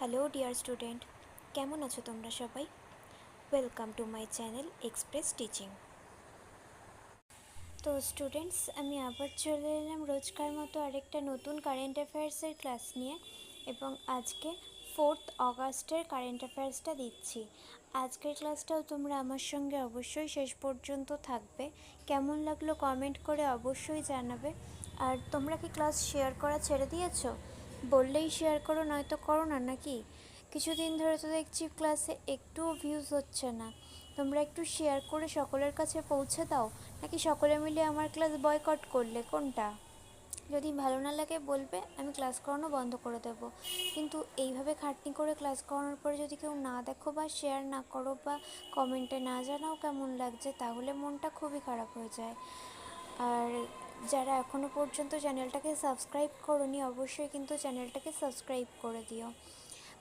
Hello dear student, কেমন আছো তোমরা সবাই? Welcome to my channel express teaching. তো স্টুডেন্টস, আমি আবার চলে এলাম রোজকার মতো আরেকটা নতুন কারেন্ট অ্যাফেয়ার্সের ক্লাস নিয়ে, এবং আজকে 4th অগাস্টের কারেন্ট অ্যাফেয়ার্সটা দিচ্ছি। আজকের ক্লাসটাও তোমরা আমার সঙ্গে অবশ্যই শেষ পর্যন্ত থাকবে। কেমন লাগলো কমেন্ট করে অবশ্যই জানাবে। আর তোমরা কি ক্লাস শেয়ার করা ছেড়ে দিয়েছো? বললেই শেয়ার করো, নয়তো করো না নাকি? কিছুদিন ধরে তো দেখছি ক্লাসে একটুও ভিউজ হচ্ছে না। তোমরা একটু শেয়ার করে সকলের কাছে পৌঁছে দাও, নাকি সকলে মিলে আমার ক্লাস বয়কট করলে, কোনটা? যদি ভালো না লাগে বলবে, আমি ক্লাস করানো বন্ধ করে দেব। কিন্তু এইভাবে খাটনি করে ক্লাস করানোর পরে যদি কেউ না দেখো বা শেয়ার না করো বা কমেন্টে না জানাও কেমন লাগছে, তাহলে মনটা খুবই খারাপ হয়ে যায়। আর যারা এখনও পর্যন্ত চ্যানেলটাকে সাবস্ক্রাইব করোনি, অবশ্যই কিন্তু চ্যানেলটাকে সাবস্ক্রাইব করে দিও।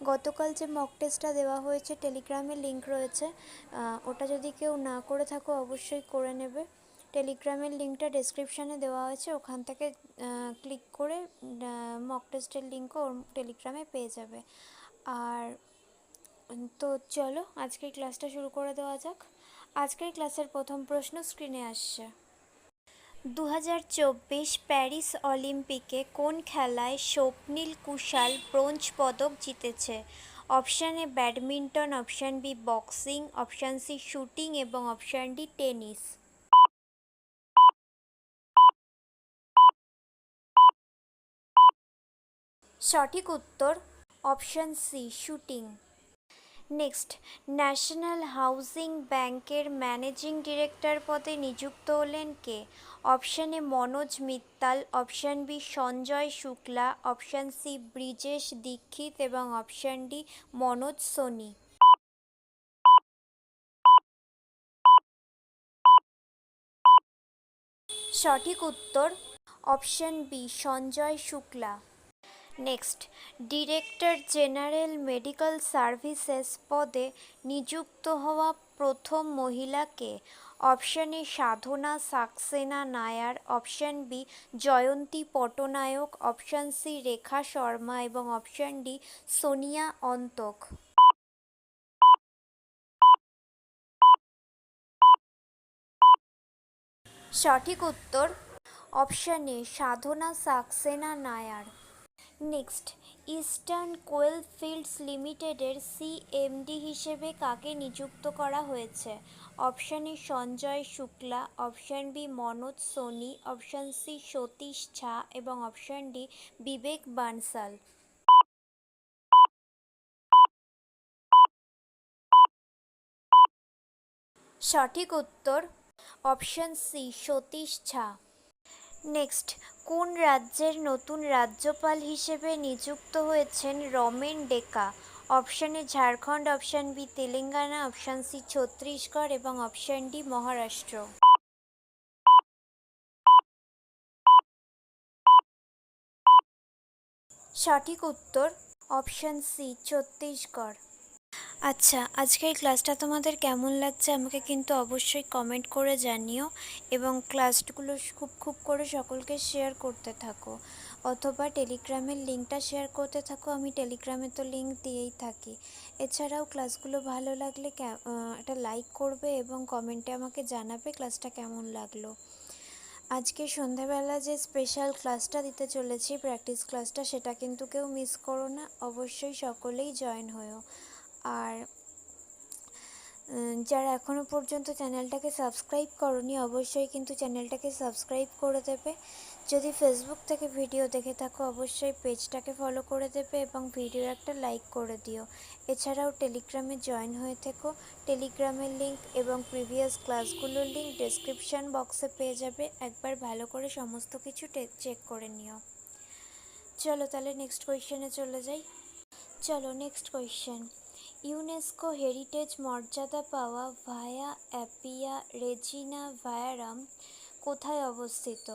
গতকাল যে মক টেস্টটা দেওয়া হয়েছে, টেলিগ্রামে লিংক রয়েছে, ওটা যদি কেউ না করে থাকো অবশ্যই করে নেবে। টেলিগ্রামের লিঙ্কটা ডেসক্রিপশানে দেওয়া হয়েছে, ওখান থেকে ক্লিক করে মক টেস্টের লিঙ্কও ওর টেলিগ্রামে পেয়ে যাবে। আর তো চলো আজকের ক্লাসটা শুরু করে দেওয়া যাক। আজকের ক্লাসের প্রথম প্রশ্ন স্ক্রিনে আসছে। 2024 প্যারিস অলিম্পিকে কোন খেলায় স্বপ্নিল কুশাল ব্রোঞ্জ পদক জিতেছে? Option A badminton, option B boxing, option C shooting এবং অপশান ডি টেনিস। সঠিক উত্তর option C shooting. Next, national housing ব্যাংকের ম্যানেজিং ডিরেক্টর পদে নিযুক্ত হলেন কে? Option A Manoj Mittal, option B Sanjay Shukla, option C Brijesh Dikshit এবং অপশান ডি মনোজ সোনি। সঠিক উত্তর option B Sanjay Shukla. Next, director general medical services পদে নিযুক্ত হওয়া প্রথম মহিলা কে? Option A Sadhana Saxena Nair, option B Jayanti Patnaik, option C Rekha Sharma এবং অপশান ডি সোনিয়া অন্তক। সঠিক উত্তর option A Sadhana Saxena Nair. Next, eastern coalfields লিমিটেডের সিএমডি হিসেবে কাকে নিযুক্ত করা হয়েছে? Option A Sanjay Shukla, option B Manoj Soni, option C Satish Jha এবং অপশান ডি বিবেক বানসাল। সঠিক উত্তর option C Satish Jha. Next, কোন রাজ্যের নতুন রাজ্যপাল হিসেবে নিযুক্ত হয়েছেন Ramen Deka? Option A Jharkhand, option B Telangana, option C Chhattisgarh এবং অপশান ডি মহারাষ্ট্র। সঠিক উত্তর অপশান সি ছত্তিশগড়। আচ্ছা, আজকের ক্লাসটা তোমাদের কেমন লাগছে আমাকে কিন্তু অবশ্যই কমেন্ট করে জানিও, এবং ক্লাসগুলো খুব খুব করে সকলকে শেয়ার করতে থাকো, অথবা টেলিগ্রামের লিঙ্কটা শেয়ার করতে থাকো। আমি টেলিগ্রামে তো লিঙ্ক দিয়েই থাকি। এছাড়াও ক্লাসগুলো ভালো লাগলে একটা লাইক করবে এবং কমেন্টে আমাকে জানাবে ক্লাসটা কেমন লাগলো। আজকে সন্ধ্যাবেলা যে স্পেশাল ক্লাসটা দিতে চলেছি, প্র্যাকটিস ক্লাসটা, সেটা কিন্তু কেউ মিস করো না, অবশ্যই সকলেই জয়েন হয়েও। আর যারা এখনও পর্যন্ত চ্যানেলটাকে সাবস্ক্রাইব করোনি, অবশ্যই কিন্তু চ্যানেলটাকে সাবস্ক্রাইব করে দেবে। যদি ফেসবুক থেকে ভিডিও দেখে থাকো, অবশ্যই পেজটাকে ফলো করে দেবে এবং ভিডিও একটা লাইক করে দিও। এছাড়াও টেলিগ্রামে জয়েন হয়ে থেকো। টেলিগ্রামের লিঙ্ক এবং প্রিভিয়াস ক্লাসগুলোর লিঙ্ক ডেসক্রিপশান বক্সে পেয়ে যাবে। একবার ভালো করে সমস্ত কিছু চেক করে নিও। চলো তাহলে নেক্সট কোয়েশ্চেনে চলে যাই। চলো নেক্সট কোয়েশ্চেন। ইউনেস্কো হেরিটেজ মর্যাদা পাওয়া ভায়া অ্যাপিয়া রেজিনা ভায়ারাম কোথায় অবস্থিত?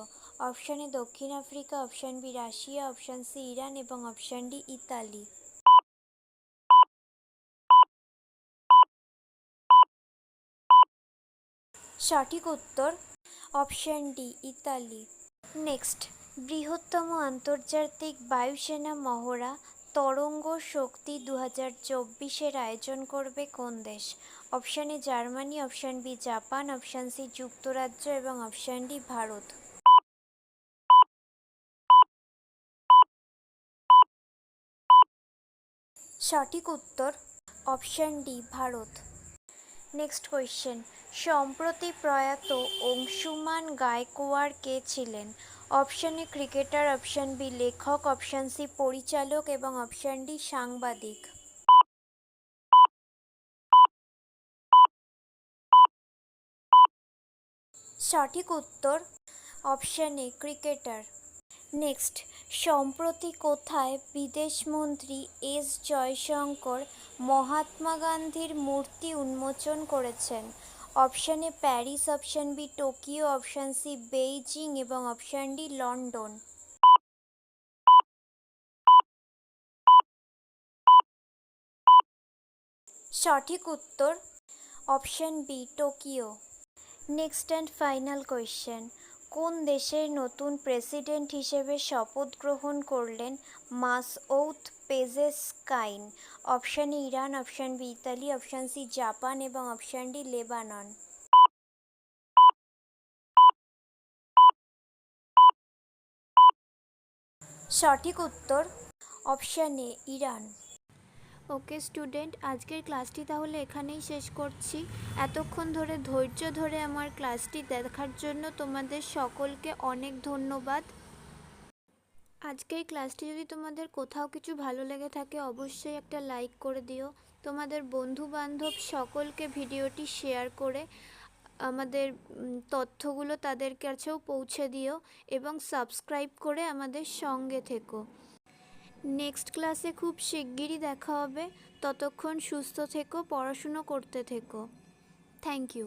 অপশান এ দক্ষিণ Africa, option B Russia, option C Iran এবং অপশান ডি ইতালি। সঠিক উত্তর অপশান ডি ইতালি। নেক্সট, বৃহত্তম আন্তর্জাতিক বায়ুসেনা মহড়া তরঙ্গ শক্তি 2024-এর আয়োজন করবে কোন দেশ? Option A Germany, option B Japan, option C যুক্তরাজ্য এবং অপশান ডি ভারত। সঠিক উত্তর option D Bharat. Next question, সম্প্রতি প্রয়াত অংশুমান গায়কোয়াড় কে ছিলেন? Option A cricketer, option B লেখক, অপশান সি পরিচালক এবং অপশান ডি সাংবাদিক। সঠিক উত্তর অপশান এ ক্রিকেটার। নেক্সট, সম্প্রতি কোথায় বিদেশমন্ত্রী এস জয়শঙ্কর মহাত্মা গান্ধীর মূর্তি উন্মোচন করেছেন? Option A Paris, option B Tokyo, option C Beijing এবং অপশান ডি লন্ডন। সঠিক উত্তর option B Tokyo. Next and final question, কোন দেশের নতুন প্রেসিডেন্ট হিসেবে শপথ গ্রহণ করলেন Masoud Pezeshkian? Option A Iran, option B Italy, option C Japan এবং অপশান ডি লেবানন। সঠিক উত্তর option A Iran. Okay student, আজকের ক্লাসটি তাহলে এখানেই শেষ করছি। এতক্ষণ ধরে ধৈর্য ধরে আমার ক্লাসটি দেখার জন্য তোমাদের সকলকে অনেক ধন্যবাদ। আজকের ক্লাসটি যদি তোমাদের কোথাও কিছু ভালো লেগে থাকে অবশ্যই একটা লাইক করে দিও। তোমাদের বন্ধু বান্ধব সকলকে ভিডিওটি শেয়ার করে আমাদের তথ্যগুলো তাদের কাছেও পৌঁছে দিও এবং সাবস্ক্রাইব করে আমাদের সঙ্গে থেকো। নেক্সট ক্লাসে খুব শিগগিরই দেখা হবে। ততক্ষণ সুস্থ থেকো, পড়াশুনো করতে থেকো। Thank you.